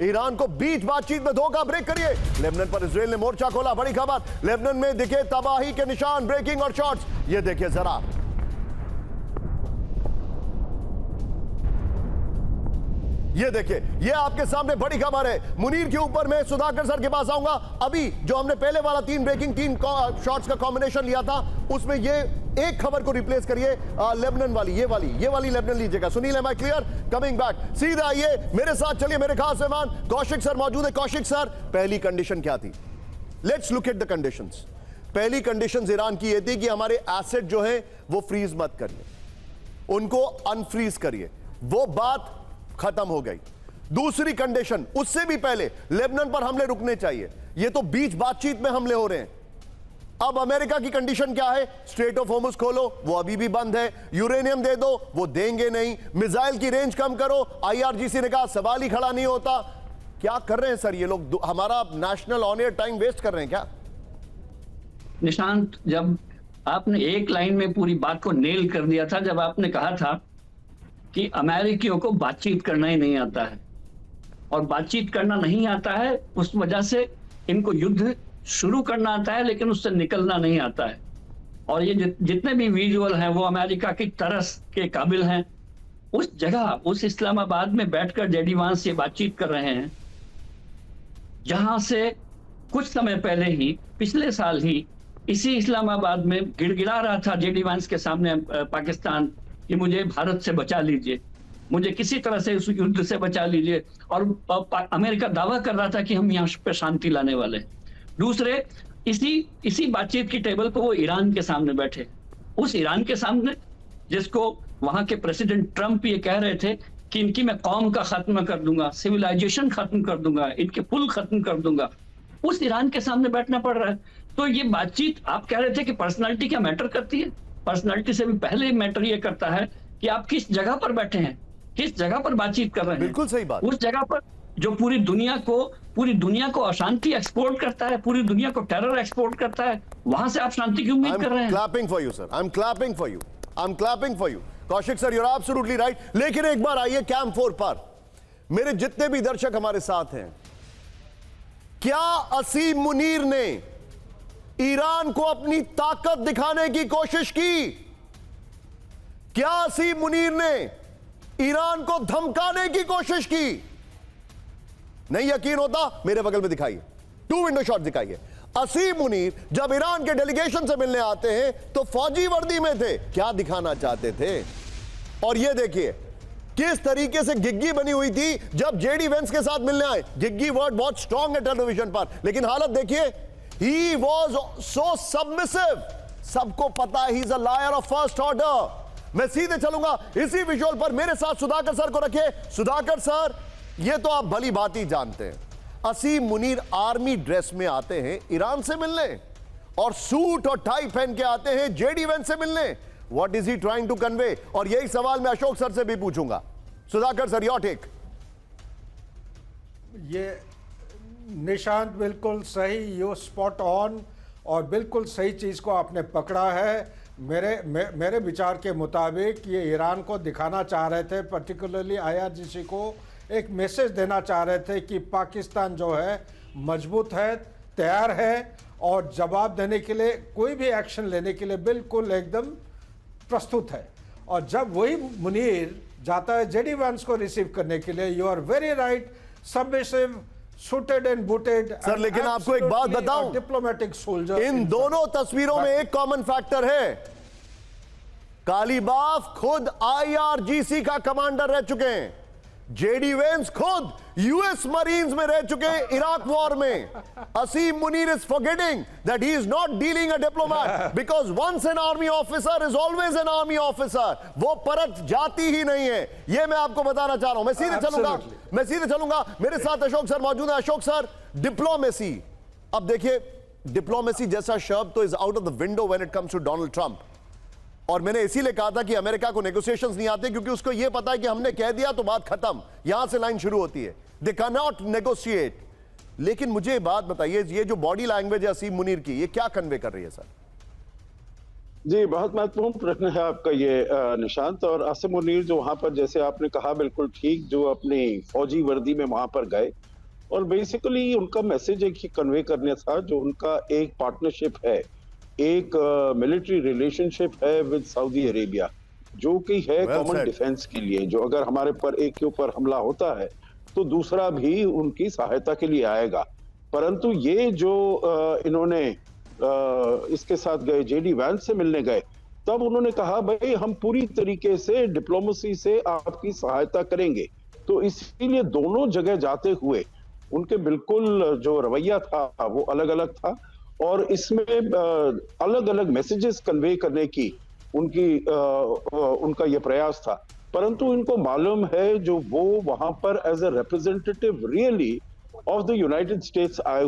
Iran को बीच बातचीत में धोखा, ब्रेक करिए। लेबनान पर इजराइल ने मोर्चा खोला, बड़ी खबर। लेबनान में दिखे तबाही के निशान, ब्रेकिंग और शॉट्स, ये देखिए जरा। ये देखिए, ये आपके सामने बड़ी खबर है। मुनीर के ऊपर मैं सुधाकर सर के पास आऊंगा। अभी जो हमने पहले वाला तीन शॉट्स का कॉम्बिनेशन लिया था, उसमें ये एक खबर को रिप्लेस करिए लेबनान वाली, ये वाली लेबनान लीजिएगा। Sunil, am I clear? Coming back, सीधा आइए मेरे साथ, चलिए मेरे खास मेहमान कौशिक सर मौजूद है। कौशिक सर, पहली कंडीशन क्या थी? Let's look at the conditions. पहली कंडीशन ईरान की ये थी कि हमारे एसेट जो है वो फ्रीज मत करिए, उनको अनफ्रीज करिए। वो बात खत्म हो गई। दूसरी कंडीशन, उससे भी पहले लेबनान पर हमले रुकने चाहिए। ये तो बीच बातचीत में हमले हो रहे हैं। अब अमेरिका की कंडीशन क्या है? स्ट्रेट ऑफ होर्मुज खोलो, वो अभी भी बंद है। यूरेनियम दे दो, वो देंगे नहीं। मिसाइल की रेंज कम करो, आईआरजीसी ने कहा सवाल ही खड़ा नहीं होता। क्या कर रहे हैं सर ये लोग? हमारा national on air time waste कर रहे हैं क्या? निशांत, जब आपने एक लाइन में पूरी बात को नेल कर दिया था, जब आपने कहा था कि अमेरिकियों को बातचीत करना ही नहीं आता है, और बातचीत करना नहीं आता है उस वजह से इनको युद्ध शुरू करना आता है लेकिन उससे निकलना नहीं आता है। और ये जितने भी विजुअल हैं वो अमेरिका की तरस के काबिल हैं। उस जगह, उस इस्लामाबाद में बैठकर जेडी वांस ये बातचीत कर रहे हैं, जहां से कुछ समय पहले ही, पिछले साल ही, इसी इस्लामाबाद में गिड़गिड़ा रहा था जेडी वांस के सामने पाकिस्तान कि मुझे भारत से बचा लीजिए, मुझे किसी तरह से इस युद्ध से बचा लीजिए। और अमेरिका दावा कर रहा था कि हम यहाँ पे शांति लाने वाले हैं। दूसरे, इसी बातचीत की टेबल पर वो ईरान के सामने बैठे, उस ईरान के सामने जिसको वहां के प्रेसिडेंट ट्रंप ये कह रहे थे कि इनकी मैं कौम का खात्मा कर दूंगा, सिविलाइजेशन खत्म कर दूंगा, इनके पुल खत्म कर दूंगा, उस ईरान के सामने बैठना पड़ रहा है। तो ये बातचीत, आप कह रहे थे कि पर्सनालिटी क्या मैटर करती है? पर्सनालिटी से भी पहले मैटर ये करता है कि आप किस जगह पर बैठे हैं, किस जगह पर बातचीत कर रहे हैं। बिल्कुल सही बात। उस जगह पर जो पूरी दुनिया को अशांति एक्सपोर्ट करता है, पूरी दुनिया को टेरर एक्सपोर्ट करता है, वहां से आप शांति की उम्मीद कर रहे हैं। Clapping for you sir, I am clapping for you, I am clapping for you. Kaushik sir, you are absolutely right. लेकिन एक बार आइए कैंप 4 पर, मेरे जितने भी दर्शक हमारे साथ हैं, क्या असीम मुनीर ने ईरान को अपनी ताकत दिखाने की कोशिश की? क्या असीम मुनीर ने ईरान को धमकाने की कोशिश की? नहीं यकीन होता, मेरे बगल में दिखाइए, 2 विंडो शॉट दिखाइए। असीम मुनीर जब ईरान के डेलीगेशन से मिलने आते हैं तो फौजी वर्दी में थे, क्या दिखाना चाहते थे? और ये देखिए किस तरीके से गिग्गी बनी हुई थी जब जेडी वेंस के साथ मिलने आए। गिग्गी वर्ड बहुत स्ट्रॉन्ग है टेलीविजन पर, लेकिन हालत देखिए, he was so submissive। सबको पता है he is a liar of first order। मैं सीधे चलूंगा इसी विजुअल पर, मेरे साथ सुधाकर सर को रखिए। सुधाकर सर, ये तो आप भली बात ही जानते हैं, असीम मुनीर आर्मी ड्रेस में आते हैं ईरान से मिलने, और सूट और टाई पहन के आते हैं जेडी वेंस से मिलने। What is he trying to convey? और यही सवाल मैं अशोक सर से भी पूछूंगा। Sudhakar sir, your take. ये निशांत बिल्कुल सही, यू स्पॉट ऑन, और बिल्कुल सही चीज़ को आपने पकड़ा है। मेरे विचार के मुताबिक ये ईरान को दिखाना चाह रहे थे, पर्टिकुलरली आईआरजीसी को एक मैसेज देना चाह रहे थे कि पाकिस्तान जो है मजबूत है, तैयार है, और जवाब देने के लिए, कोई भी एक्शन लेने के लिए बिल्कुल एकदम प्रस्तुत है। और जब वही मुनीर जाता है जेडी वांस को रिसीव करने के लिए, you are very right, submissive, suited and booted. Sir लेकिन आपको एक बात बताऊं, डिप्लोमेटिक सोल्जर, इन दोनों तस्वीरों में एक कॉमन फैक्टर है, कालीबाफ खुद आईआरजीसी का कमांडर रह चुके हैं, जेडी वेंस खुद यूएस मरीन्स में रह चुके हैं इराक वॉर में। Asim Munir is forgetting that he is not dealing a diplomat, because once an army officer is always an army officer. वो परत जाती ही नहीं है, ये मैं आपको बताना चाह रहा हूं। मैं सीधे चलूंगा, मेरे साथ अशोक सर मौजूद है। अशोक सर, डिप्लोमेसी, अब देखिए डिप्लोमेसी जैसा शब्द तो is out of the window when it comes to Donald Trump. और मैंने इसीलिए कहा था कि अमेरिका को नेगोशिएशंस नहीं आते, क्योंकि उसको यह पता है कि हमने कह दिया तो बात खत्म, यहां से लाइन शुरू होती है, दे कैन नॉट नेगोशिएट। लेकिन मुझे बात बताइए, ये जो बॉडी लैंग्वेज है असीम मुनीर की, ये क्या कन्वे कर रही है सर? जी, बहुत महत्वपूर्ण प्रश्न है आपका ये निशांत। और असीम मुनीर जो वहां पर, जैसे आपने कहा बिल्कुल ठीक, जो अपनी फौजी वर्दी में वहां पर गए और बेसिकली उनका मैसेज एक ही कन्वे करना था, जो उनका एक पार्टनरशिप है, एक मिलिट्री रिलेशनशिप है विद सऊदी अरेबिया, जो कि है Well कॉमन said. डिफेंस के लिए। जो अगर हमारे पर एक के ऊपर हमला होता है तो दूसरा भी उनकी सहायता के लिए आएगा। परंतु ये जो इन्होंने इसके साथ गए, जेडी वैंस से मिलने गए, तब उन्होंने कहा भाई हम पूरी तरीके से डिप्लोमेसी से आपकी सहायता करेंगे। तो इसीलिए दोनों जगह जाते हुए उनके बिल्कुल जो रवैया था वो अलग अलग था, और इसमें अलग अलग मैसेजेस कन्वे करने की उनका ये प्रयास था। परंतु इनको मालूम है जो वो वहां पर as a representative really of the United States आए